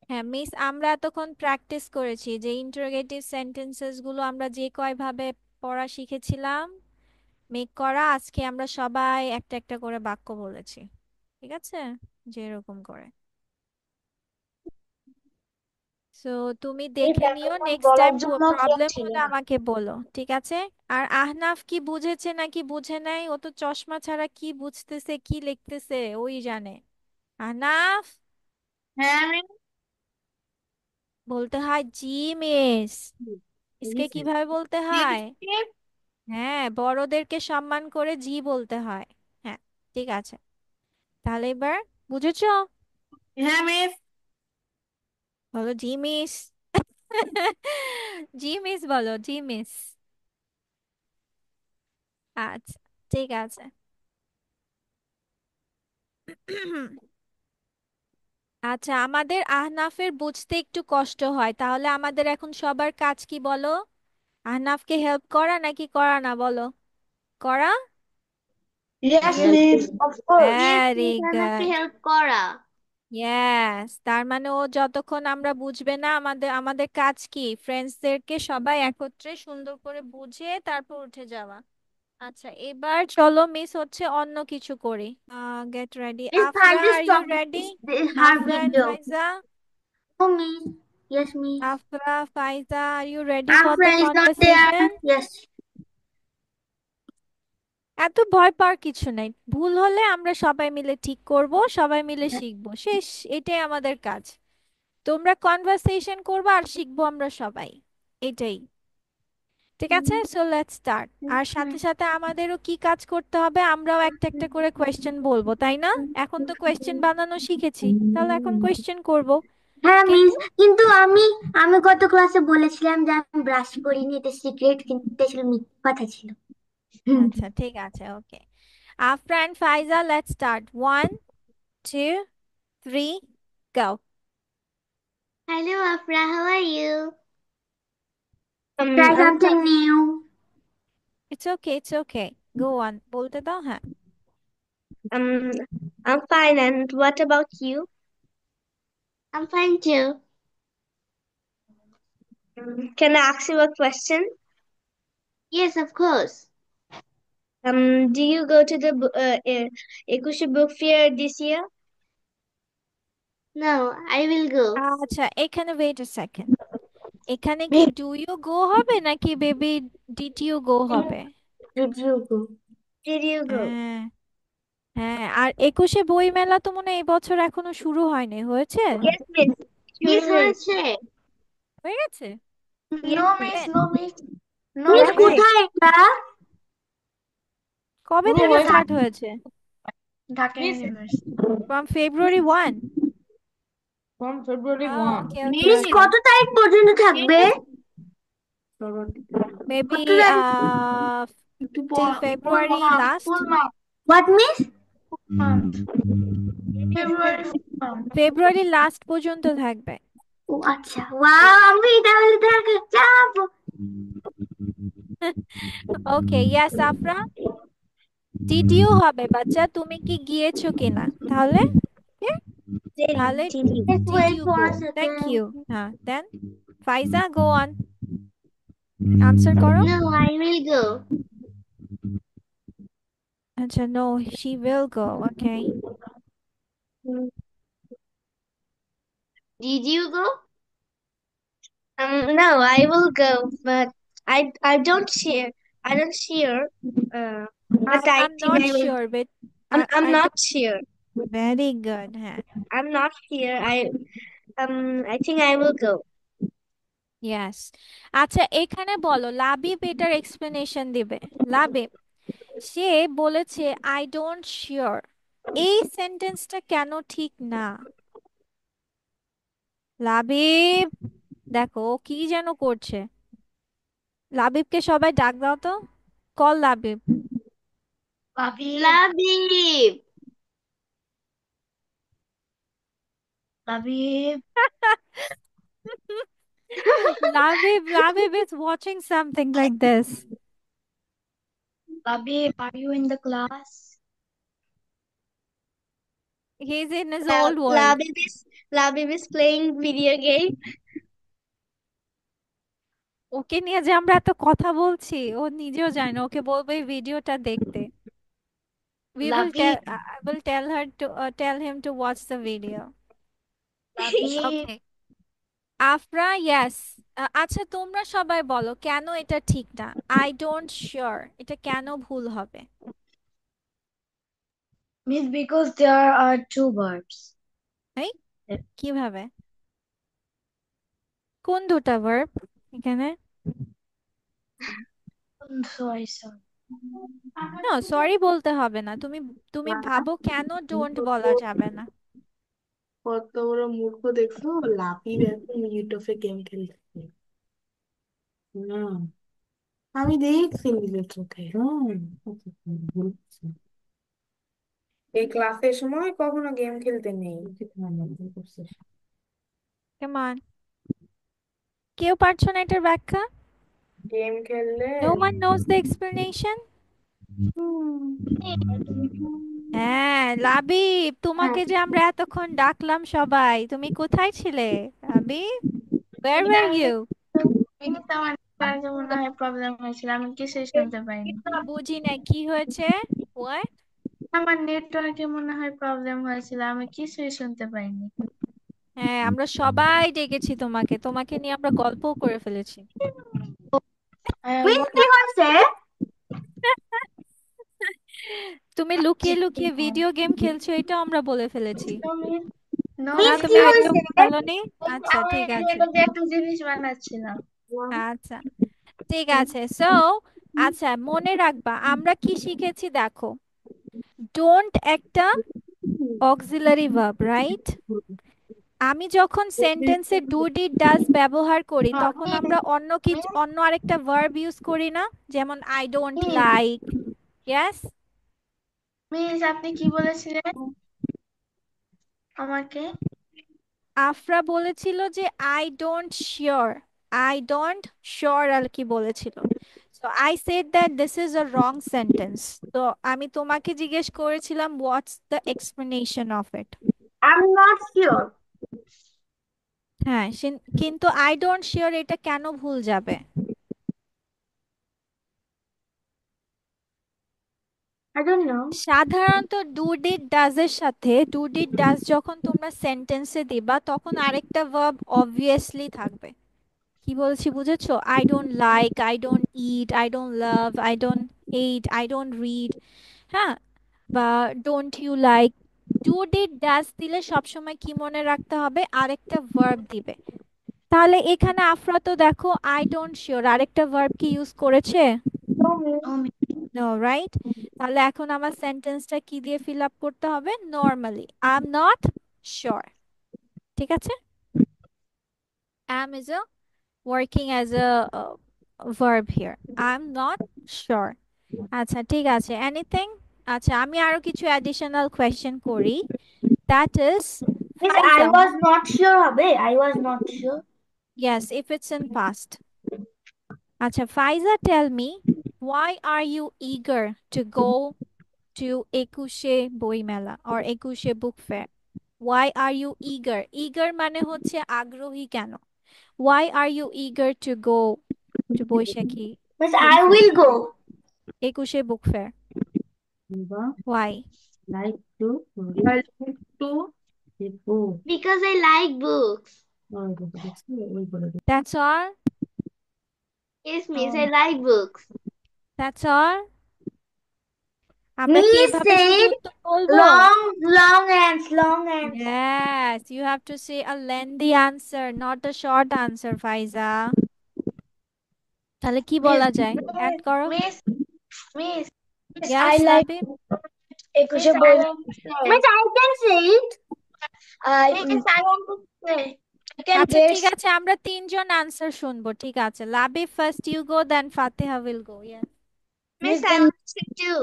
হ্যাঁ মিস, আমরা এতক্ষণ প্র্যাকটিস করেছি যে ইন্টারোগেটিভ সেন্টেন্সেস গুলো আমরা যে কয়ভাবে পড়া শিখেছিলাম মেক করা, আজকে আমরা সবাই একটা একটা করে বাক্য বলেছি, ঠিক আছে, যে এরকম করে। সো তুমি এই দেখে নিও, ব্যাপারটা নেক্সট বলার টাইম জন্য কেউ প্রবলেম ছিল হলে না। আমাকে বলো, ঠিক আছে? আর আহনাফ কি বুঝেছে নাকি বুঝে নাই, ও তো চশমা ছাড়া কি বুঝতেছে কি লিখতেছে ওই জানে। আহনাফ, হ্যাঁ বলতে হয় জি মিস। মিসকে মিস, কিভাবে বলতে হয়? হ্যাঁ, বড়দেরকে সম্মান করে জি বলতে হয়। হ্যাঁ, ঠিক আছে, তাহলে এবার বুঝেছো? হ্যাঁ মিস। বলো জি মিস। জি মিস বলো, জি মিস। আচ্ছা ঠিক আছে। আচ্ছা, আমাদের আহনাফের বুঝতে একটু কষ্ট হয়, তাহলে আমাদের এখন সবার কাজ কি বলো? আহনাফকে হেল্প করা নাকি করা না বলো? করা। Yes, Yes, miss, of course. Yes very miss, আমাকে গুড। হেল্প করা। ইয়েস, তার মানে ও যতক্ষণ আমরা বুঝবে না, আমাদের আমাদের কাজ কি, ফ্রেন্ডসদেরকে সবাই একত্রে সুন্দর করে বুঝিয়ে তারপর উঠে যাওয়া। আচ্ছা এবার চলো মিস হচ্ছে অন্য কিছু করি। Get ready. Miss Afra, Faisal, are you stop ready? her Afra and video. Faiza? No, miss. Yes, miss. Afra, Faiza, are you ready Our for the friend is not conversation? there. Yes. এত ভয় পাওয়ার কিছু নাই, ভুল হলে আমরা সবাই মিলে ঠিক করব, সবাই মিলে শিখবো, শেষ, এটাই আমাদের কাজ। তোমরা কনভারসেশন করবে আর শিখবো আমরা সবাই, এটাই, ঠিক আছে? So let's start. আর সাথে সাথে আমাদেরও কি কাজ করতে হবে, আমরাও একটা একটা করে কোয়েশ্চেন বলবো, তাই না? এখন তো কোয়েশ্চেন বানানো শিখেছি, তাহলে এখন কোয়েশ্চেন করব, হ্যাঁ মিস, কিন্তু কিন্তু আমি আমি গত ক্লাসে বলেছিলাম যে আমি ব্রাশ করিনি, এটা সিক্রেট, কিন্তু এটা ছিল মিথ্যে কথা ছিল। আচ্ছা ঠিক আছে, ওকে। Afra and Faiza, let's start. 1 2 3 go. Hello, Afra. How are you? Try I'm something new. It's okay, it's okay. Go on. বলতে দাও, হ্যাঁ। um I'm fine. And what about you? I'm fine too. Can I ask you a question? Yes, of course. Do you go to the Ekusha Book Fair this year? No, I will go. আচ্ছা, এখানে wait a second. এখানে কি do you go হবে নাকি baby did you go হবে? Did you go? Did you go? হ্যাঁ হ্যাঁ, আর 21শে বই মেলা তো মনে হয় এই বছর এখনো শুরু হয়নি, হয়েছে? Yes, miss. Miss Sure. হয়েছে। হয়ে গেছে? No, Yes, miss. When? No, miss. No, When? miss. When? কোথায় এটা? কবে শুরু থেকে হয়েছে স্টার্ট হয়েছে? Dhaka Miss. University. From February 1? From February 1. Okay okay miss ওকে, কত তারিখ পর্যন্ত থাকবে? মেবি কত তারিখ? till February last. What, miss? February last পর্যন্ত থাকবে। ও আচ্ছা, ওয়াও, আমি তাহলে দেখা যাবো। ওকে, ইয়েস আফরা, ডিড ইউ হবে বাচ্চা, তুমি কি গিয়েছো কিনা তাহলে? Okay? Did তাহলে did you? Just did wait you for go, a thank second. You. হ্যাঁ, then Faiza go on, answer করো। No, I will go. আচ্ছা, no she will go, okay. Did you go? No, I will go, but I don't share. I don't share. But I I'm think not I will. sure, but I'm I not don't. sure. Very good, হ্যাঁ। I'm not here. I think I will go. Yes. আচ্ছা, এখানে বলো লাবিব এটার explanation দিবে। লাবিব, সে বলেছে I don't sure, এই সেন্টেন্সটা কেন ঠিক না? লাবিব, দেখো ও কি যেন করছে। লাবিবকে সবাই ডাক দাও তো, call Labib. Labib. Labib is watching something like this. Labib, are you in the class? He's in his old world. Labib is playing video game. ওকে নিয়ে যে আমরা এত কথা বলছি, ও নিজেও জানে না। ওকে বলবো এই ভিডিওটা দেখতে। I will tell her to tell him to watch the video. Okay. Afra, yes. আচ্ছা, তোমরা সবাই বলো কেন এটা ঠিক না। আই ডোন্ট শিওর এটা কেন ভুল হবে? Miss, because there are two verbs. এই কিভাবে? কোন দুটা ভার্ব এখানে? Sorry. না, সরি বলতে হবে না। তুমি তুমি ভাবো কেন ডোন্ট বলা যাবে না। কত বড় মূর্খ দেখছো, লাফিয়ে এখন ইউটিউবে গেম খেলছে। না, আমি দেখছি নিজের চোখে। এই ক্লাসের সময় কখনো গেম খেলতে নেই। কেমন, কেউ পারছো না এটার ব্যাখ্যা? গেম খেললে No one knows the explanation? হ্যাঁ লাবিব, তোমাকে যে আমরা এতক্ষণ ডাকলাম সবাই, তুমি কোথায় ছিলে লাবিব? Where were you? মনে হয় প্রবলেম হয়েছিল, আমি কিছুই শুনতে পাইনি। বুঝি না কি হয়েছে। What? আমার নেটওয়ার্কে মনে হয় প্রবলেম হয়েছিল, আমি কিছুই শুনতে পাইনি। হ্যাঁ, আমরা সবাই ডেকেছি তোমাকে, তোমাকে নিয়ে আমরা গল্পও করে ফেলেছি। মিস কি হয়েছে? তুমি লুকিয়ে লুকিয়ে ভিডিও গেম খেলছো, এটাও আমরা বলে ফেলেছি। না, মিস তুমি কি ভিডিও হয়েছে? খেলোনি? আচ্ছা আমি ঠিক আছে, একটা জিনিস বানাচ্ছিলাম। আচ্ছা ঠিক আছে। সো আচ্ছা, মনে রাখবা আমরা কি শিখেছি দেখো। ডোন্ট একটা অক্সিলারি ভার্ব, রাইট? আমি যখন সেন্টেন্সে ডু ডিড ডাজ ব্যবহার করি তখন আমরা অন্য আরেকটা ভার্ব ইউজ করি না, যেমন I don't like. Yes, miss আপনি কি বলেছিলেন আমাকে? আফরা বলেছিল যে আই ডোন্ট শিওর আর কি বলেছিল। So I said that this is a wrong sentence. তো আমি তোমাকে জিজ্ঞেস করেছিলাম what's the explanation of it. I'm not sure. হ্যাঁ কিন্তু আই ডোন্ট শিওর এটা কেন ভুল যাবে? I don't know. সাধারণত ডু ডিড ডাজ এর সাথে ডু ডিড ডাজ যখন তোমরা সেন্টেন্সে দিবা তখন আরেকটা ভার্ব অবভিয়াসলি থাকবে। কি বলছি বুঝেছো? I don't like, I don't eat, I don't love, I don't hate, I don't read, হ্যাঁ, বা don't you like. Do did does দিলে সবসময় কি মনে রাখতে হবে? আরেকটা ভার্ব দিবে। তাহলে এখানে আফরা তো দেখো আই ডোন্ট শিওর আরেকটা ভার্ব কি ইউজ করেছে? No, miss. No, right? তাহলে এখন আমার সেন্টেন্সটা কি দিয়ে ফিল আপ করতে হবে? Normally I am not sure. ঠিক আছে? am is a working as a verb here. I'm not sure. আচ্ছা ঠিক আছে, এনিথিং? আচ্ছা আমি আরো কিছু অ্যাডিশনাল কোয়েশ্চেন করি। That is Miss, I Faiza. was not sure, হবে? I was not sure. Yes, if it's in past. আচ্ছা ফাইজা, tell me, why are you eager to go to একুশে বই মেলা or একুশে book fair? Why are you eager? Eager মানে হচ্ছে আগ্রহী কেন? Why are you eager to go to Baishakhi Miss, book I fair? will go. একুশে book fair. Why? Like to I like to people. Because I like books. That's all? Yes, miss, I like books. That's all? আমরা কি Miss এভাবে শুধু said উত্তর বলবো? long ants, long ants. Yes, you have to say a lengthy answer, not a short answer, Faiza. তাহলে কি বলা যায়? অ্যাড করো। Miss, Yes, I like Labib? একুশে বই Miss, I can say it. I I want to say. can আচ্ছা get ঠিক আছে, আমরা তিনজন আনসার শুনবো। ঠিক আছে, Labib first, you go, then Fatiha will go. Yes. Miss, I then want to say too.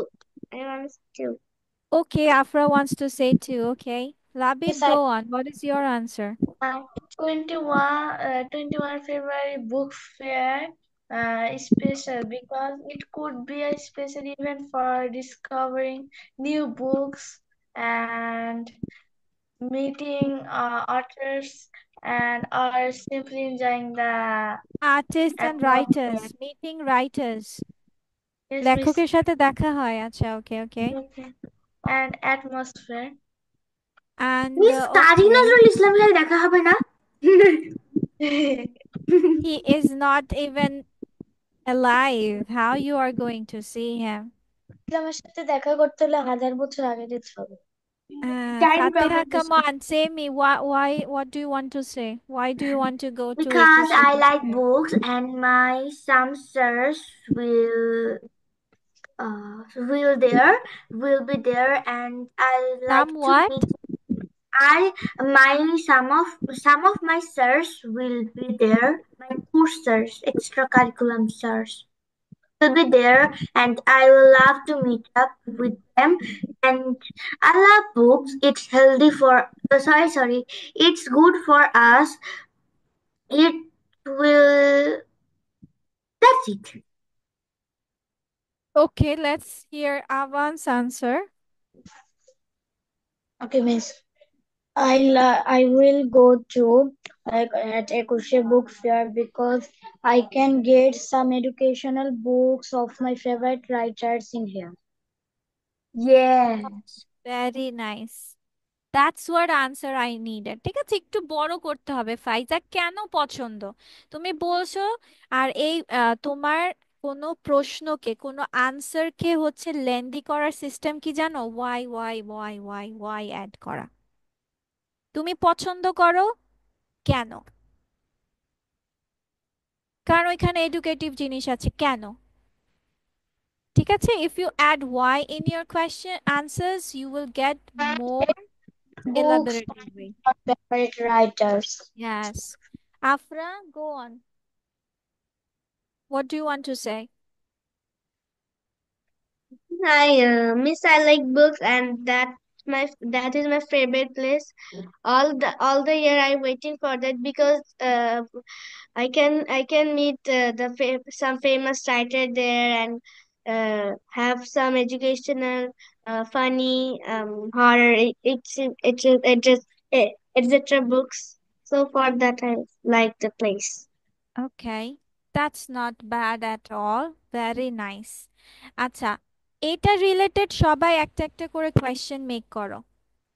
I want to say too. Okay, Afra wants to say too. Okay, Labib, Yes, I go on. What is your answer? 21 February book fair is special because it could be a special event for discovering new books and meeting authors and or simply enjoying the Artists and atmosphere. writers, meeting writers. Yes, miss. লেখকের সাথে দেখা হয়। আচ্ছা, okay, okay. Okay. And atmosphere. And Miss, Kazi okay, Nazrul Islam সাথে দেখা হবে না? he is not even alive. How you are going to see him? আমার সাথে দেখা করতে হলে 1000 বছর আগে যেতে হবে। Time Fatiha, travel to come on, say me. What do you want to say? Why do you want to go to because Ekushe I Book like Fair? books and my some sirs will be there and I like to Somewhat? meet some of my sirs will be there, my course sirs, extra curriculum sirs will be there and I will love to meet up with them and I love books. It's healthy for sorry, it's good for us. It will that's it. Okay, let's hear Avan's answer. Okay, miss. I will go to at Ekushe book fair because I can get some educational books of my favorite writers in here. Yes. Very nice. That's what answer I needed. ঠিক আছে, একটু বড় করতে হবে। ফাইজা কেন পছন্দ তুমি বলছো, আর এই তোমার কোনো প্রশ্নকে কোনো আনসারকে হচ্ছে লেন্দি করার সিস্টেম কি জানো? Y Y Y Y Y add করা। তুমি পছন্দ করো কেন? কারণ ওইখানে এডুকেটিভ জিনিস আছে কেন। ঠিক আছে, if you add why in your question answers you will get more Books elaborated way. of favorite writers. Yes. Afra, go on. What do you want to say? Miss, I like books and that my favorite place. All the year I'm waiting for that because I can meet some famous writer there and have some educational, funny, horror, etc. books. So for that I like the place. Okay, that's not bad at all. Very nice. আচ্ছা, এটা related সবাই একটা একটা করে question make করো।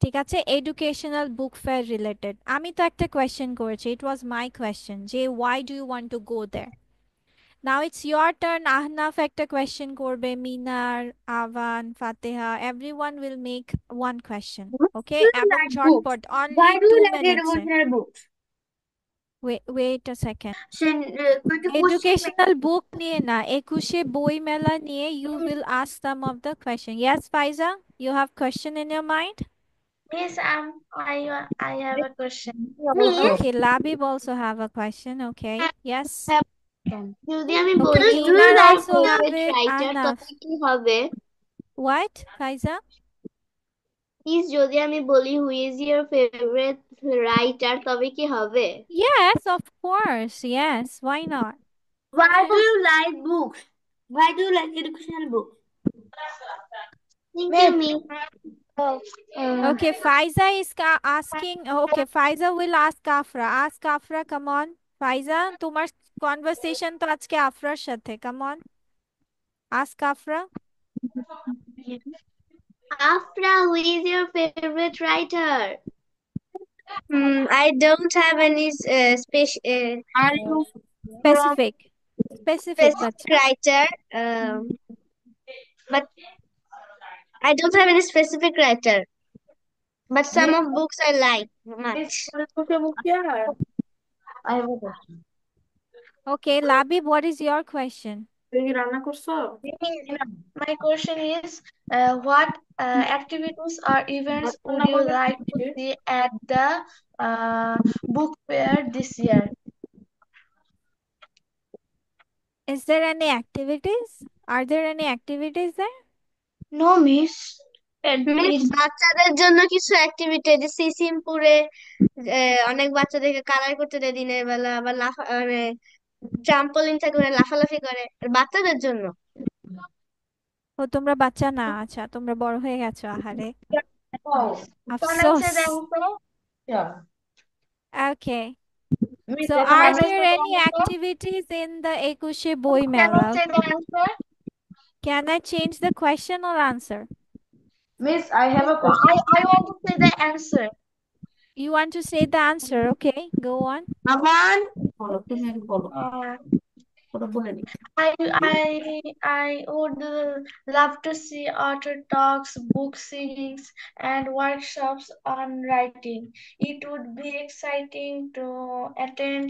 ঠিক আছে, educational book fair related. আমি তো একটা কোয়েশ্চেন করেছি, ইট ওয়াজ মাই কোয়েশ্চেন যে why do you want to go there. Now it's your turn. Ahnaf একটা কোয়েশ্চেন করবে, Minar, Avan, Fateha, everyone will make one question. Okay, Do you এবং like books? ঝটপট, only Why do 2 you like মিনিটসে। educational books? Wait a second. Could you question me? Educational book নিয়ে না, 21শে বই মেলা নিয়ে you will ask some of the question. Yes Faiza, you have question in your mind? Miss, I have a question. Miss, Okay, Labib also have a question. Okay, yes. যদি আমি Okay, বলি do you Minar like also have favourite it. Writer Ahnaf. তবে কি হবে? What, Faiza? Please যদি আমি বলি who is your favourite writer তবে কি হবে? Yes, of course. Yes, why not? why do you like books? Why do you like educational books? Thank you miss. Okay, Faiza is asking. Okay, Faiza will ask Afra. Ask Afra, come on. Faiza, তোমার conversation তো আজকে আফরার সাথে। Come on. Ask Afra. Afra, who is your favourite writer? I don't have any Are you Specific. Specific, specific bacha. writer, but I don't have any specific writer. But some of books I like much. I have a question. Okay, Labib, what is your question? My question is, what activities or events would you like to see at the book fair this year? Is there any activities? Are there any activities there? No, miss. বাচ্চাদের জন্য কিছু activity যে সিসিমপুরে অনেক বাচ্চাদেরকে colour করতে দেয় দিনের বেলা, আবার মানে ট্রাম্পোলিন থাকে, ওরা লাফালাফি করে, আর বাচ্চাদের জন্য। ও তোমরা বাচ্চা না, আচ্ছা তোমরা বড় হয়ে গেছো, আহারে Oh, Can I আফসোস। say the answer? yeah. Okay, Miss, so এটা are Can I আমার there say the any answer? activities in the একুশে বই Can I মেলা? say the answer? Can I change the question or answer? Miss, I have a question. I want to say the answer. You want to say the answer? Okay, go on. Aman Uh, বলে নি I would love to see author talks, book signings, and workshops on writing. It would be exciting to attend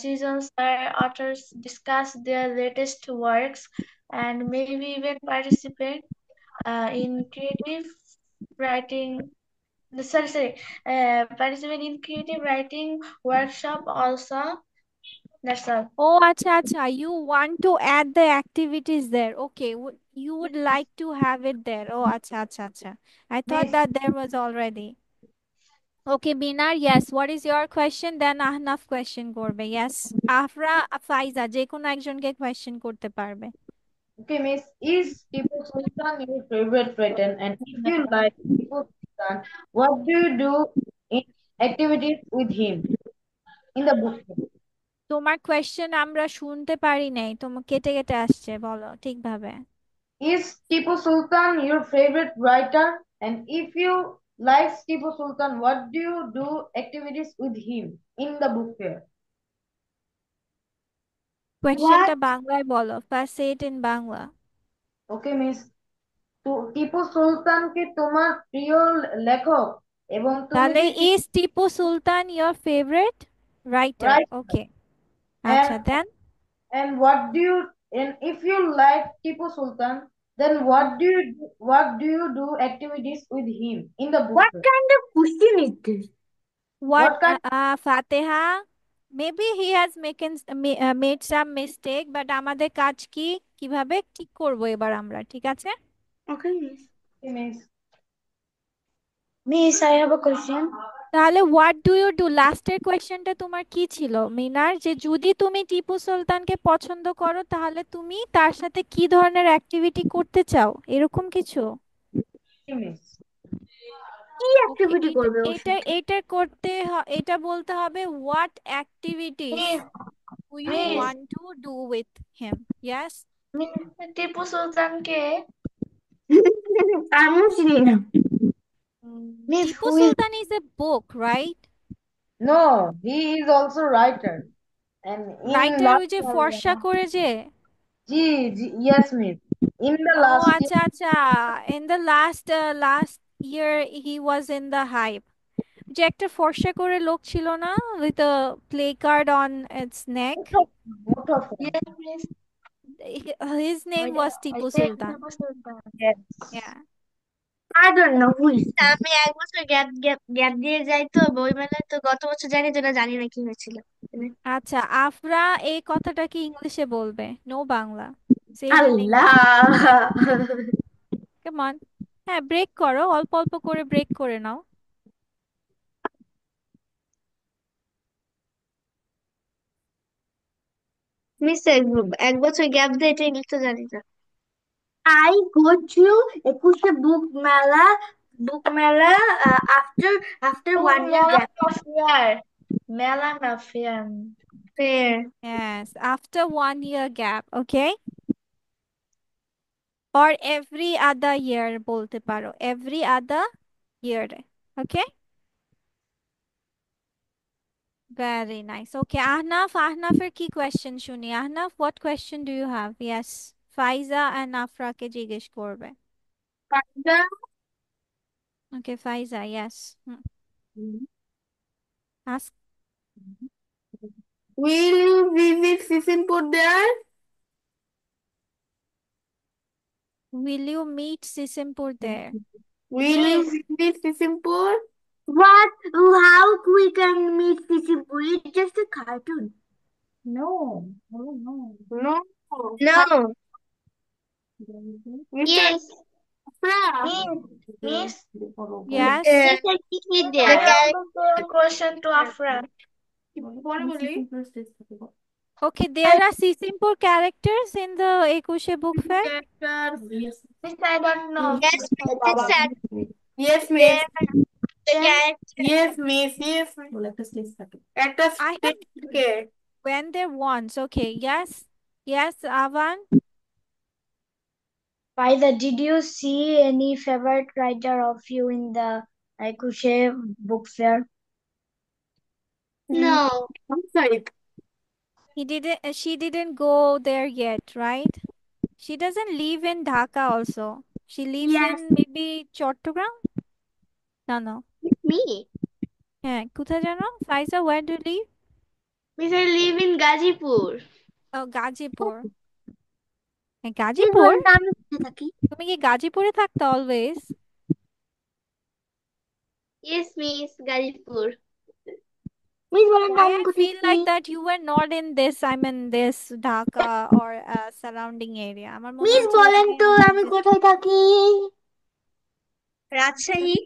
seasons where authors discuss their latest works and maybe even participate in creative writing. Sorry, participate in creative writing workshop also. That's all. Oh, acha acha, you want to add the activities there. Okay, you would like to have it there. Oh, acha acha acha. I thought that there was already. Okay, Binar, yes. What is your question? Then Ahnaf question করবে. Yes. Afra, Faiza, যে কোনো একজনকে question করতে পারবে। Okay, Miss, is Tipu Sultan your favorite writer? And if you like Tipu Sultan, what do you do in activities with him in the book? তোমার question আমরা শুনতে পারি নাই, তোমার কেটে কেটে আসছে, বলো ঠিকভাবে। Is Tipu Sultan your favorite writer? And if you like Tipu Sultan, what do you do activities with him in the book fair? কোয়েশ্চেনটা বাংলায় বলো, first say it in Bangla. Okay, Miss. তো টিপু সুলতান কি তোমার প্রিয় লেখক এবং তুমি তাহলে কি is Tipu Sultan your favourite writer? right ওকে, আচ্ছা and then. and what do you and if you like Tipu Sultan, then what do you do activities with him in the book What fair? kind of question is this? What, What kind Fatiha, maybe he has made some mistake, but আমাদের কাজ কি, কিভাবে ঠিক করব এবার আমরা, ঠিক আছে? Okay, miss. Miss? Miss, I have a question. তাহলে হোয়াট ডু ইউ ডু, লাস্টের কোয়েশ্চেনটা তোমার কি ছিল মিনার, যে যদি তুমি টিপু সুলতানকে পছন্দ করো তাহলে তুমি তার সাথে কি ধরনের অ্যাক্টিভিটি করতে চাও, এরকম কিছু? মিস কি ওকে, অ্যাক্টিভিটি এটা করবে ওর এটা সাথে? এটা করতে এটা বলতে হবে what activities miss do you miss want to do with him. Yes. Miss Tipu সুলতানকে আমিও চিনি না। Miss, Tipu who is Sultan is a book, right? no, he is also writer and in writer ওই last যে ফর্সা করে যে, yes miss in the O last year আচ্ছা আচ্ছা, in the last year he was in the hype, যে একটা ফর্সা করে লোক ছিল না, with a play card on it's neck, both of them yes miss his name was Tipu Sultan. Tipu Sultan. yes Yeah. I don't know who is that. আমি এক বছর গ্যাপ গ্যাপ গ্যাপ দিয়ে যাই তো বইমেলায়, তো গত বছর জানি তো না, জানি না কি হয়েছিল। আচ্ছা, আফরা এই কথাটা কি ইংলিশে বলবে, no Bangla, say it in English. আল্লাহ। কেমন? হ্যাঁ, ব্রেক করো, অল্প অল্প করে ব্রেক করে নাও। মিস, এক বছর গ্যাপ দিয়ে এটা ইংলিশ তো জানি না। I go to একুশে book mela after ও 1 year মেলা gap. না ফেয়ার, মেলা না ফেয়ার। ফের Yes, after 1 year gap, okay? Or every other year বলতে পারো, every other year, okay? Very nice. Okay, আহনাফের কি কোয়েশ্চেন শুনি? Ahnaf, what question do you have? Yes, Faiza and আফরাকে জিজ্ঞেস করবে। Okay, Faiza, yes. Ask. Will you visit Sisimpur there? Will you meet Sisimpur there? Will you miss visit Sisimpur? What? How we can meet Sisimpur? It's just a cartoon. no no no No. No Mr. Yes Afra. Miss Yes. Miss আর কি কি I there have a question to Afra. পরে বলি। Okay, there are Sisimpur characters in the একুশে book fair. Characters. Miss, I don't know. Yes, miss, sir Yes, miss. there the character Yes, miss. Yes. একটা I have stage থাকে। went there once. Okay, yes. Yes, Avan. Faiza, did you see any favorite writer of you in the Aikushe book fair? no Sorry. She didn't go there yet, right? She doesn't live in Dhaka also. She lives Yes. in maybe Chattogram? No. me হ্যাঁ, কোথায় জানো? ফাইজা, where do you live? miss, I live in Gazipur. O, Gazipur. Miss Gazipur? বলেন তো আমি কোথায় থাকি? তুমি কি গাজীপুরে থাকতো always? Yes, miss, Gazipur. Miss বলেন তো Why আমি I কোথায় feel থাকি? like that you were not in this, I mean this Dhaka or surrounding area. আমার মনে Miss হচ্ছিল বলেন তুমি তো not in আমি this. কোথায় থাকি? রাজশাহী।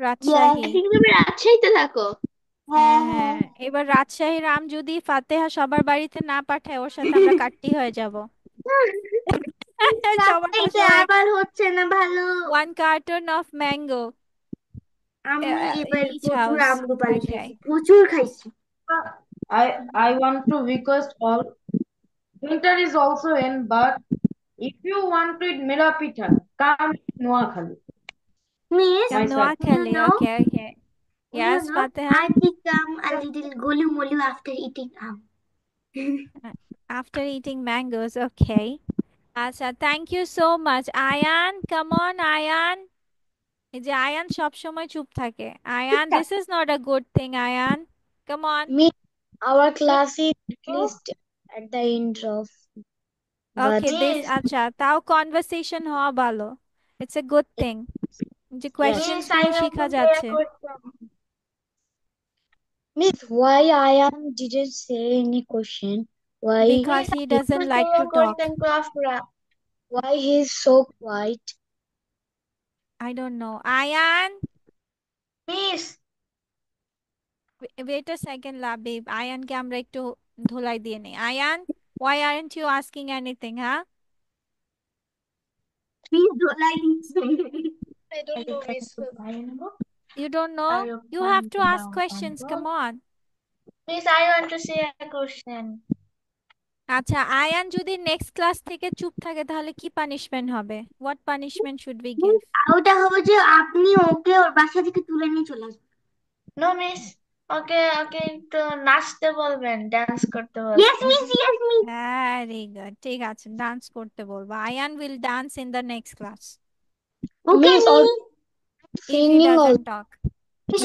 রাজশাহী। I think তুমি রাজশাহীতে থাকো। হ্যাঁ হ্যাঁ, এবার রাজশাহীর আম যদি ফাতেহা সবার বাড়িতে না পাঠায়, ওর সাথে আমরা কাট্টি হয়ে যাব। সবার রাজশাহীতে বাসায় আবার হচ্ছে না ভালো। 1 carton of mango আমি এবার each প্রচুর house. আমরুপালি Okay. খাইছি, প্রচুর খাইছি। I want to request all. Winter is also in, but if you want to eat mila pitha, come to Noakhali. Miss, Come My side. Noakhali. know? Okay. Yes, Fatiha. I become a little golu molu after eating After eating mangoes, okay. Acha, thank you so much. Ayan, come on, Ayan. এই যে আয়ান সব সময় চুপ থাকে। Ayaan, this is not a good thing, Ayan. Come on. Miss, our class is at least at the end of, but Okay, this Miss, আচ্ছা, তাও conversation হওয়া ভালো। It's a good thing. যে yes. questions miss, I গুলো have শেখা a যাচ্ছে। question. Miss, why Ayan didn't say any question? Why Because Miss, he I doesn't have like a to talk. question to Afra. why he's so quiet? I don't know. Ayan, miss Wait a second, Labib. আয়ানকে আমরা একটু ধুলাই দিয়ে নেই। Ayan, why aren't you asking anything, huh? Please don't like I don't know, miss. You don't know? You have to ask questions. Come on. Miss I want to say a question. আচ্ছা, আয়ান যদি next class থেকে চুপ থাকে তাহলে কি punishment হবে? What punishment should we give? ওটা হবে যে আপনি ওকে ওর বাসা থেকে তুলে নিয়ে চলে আসবেন। নো মিস ওকে একটু নাচতে বলবেন, ডান্স করতে ইয়েস বলবেন। Miss, yes miss. Very good, ঠিক আছে, ডান্স করতে বলবো। Ayan will dance in the next class okay Miss, all miss. if he singing doesn't also. talk.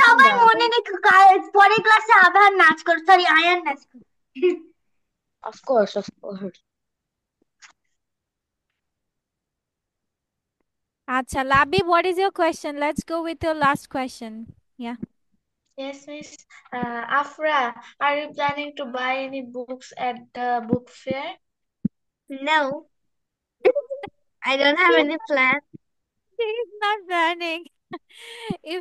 সবাই মনে রেখো পরের ক্লাসে আবার নাচ করো, সরি আয়ান নাচ করো। Of course, of course. আচ্ছা, Labib, what is your question? Let's go with your last question. Yeah. Yes, miss. Afra, are you planning to buy any books at the book fair? No, I don't have any plan. She is not planning. If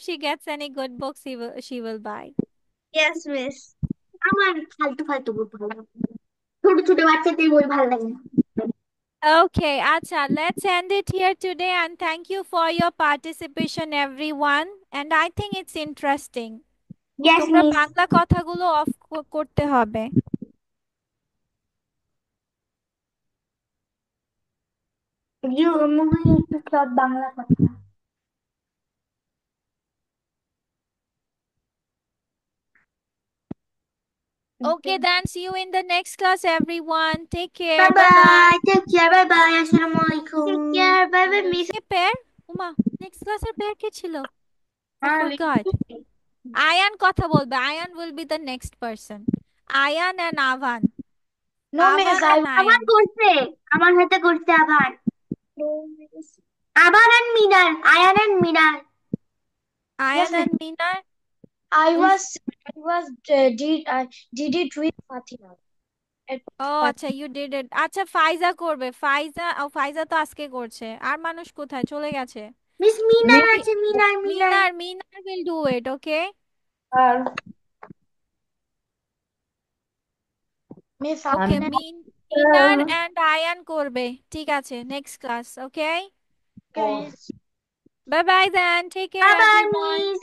she gets any good books, she will buy. Yes, miss. আমার ফালতু ফালতু বই ভালো লাগে, ছোট ছোট বাচ্চাদের বই ভালো লাগে না। Okay, acha, let's end it here today and thank you for your participation, everyone. And I think it's interesting. Yes তোমরা মিস। বাংলা কথাগুলো অফ করতে হবে। একটু সব বাংলা কথা। Okay, then see you in the next class, everyone. Take care. Bye Bye bye. Bye, take care, bye bye, আসসালামু আলাইকুম। Take care. Bye bye, miss. কে পেয়ার? উমা, নেক্সট ক্লাসের পেয়ার কে ছিল? I forgot. Ayan কথা বলবে. Ayan will be the next person. Ayan and Avan. No, miss, Avan and আবার Ayan. করছে, আমার হাতে করছে আবার। No, miss. আবার and Minar, Ayaan and Minar. Ayan and Mina. I did it with Fatima. Oh, আচ্ছা, you did it. আচ্ছা, ফাইজা করবে। ফাইজা তো আজকে করছে। আর মানুষ কোথায় চলে গেছে? মিস মিনার আছে, মিনার মিনার। মিনার will do it, okay? R Miss, Okay, Minar and Ayaan করবে। ঠিক আছে, next class, okay? miss. Bye bye then. Take care, bye bye everyone. Miss.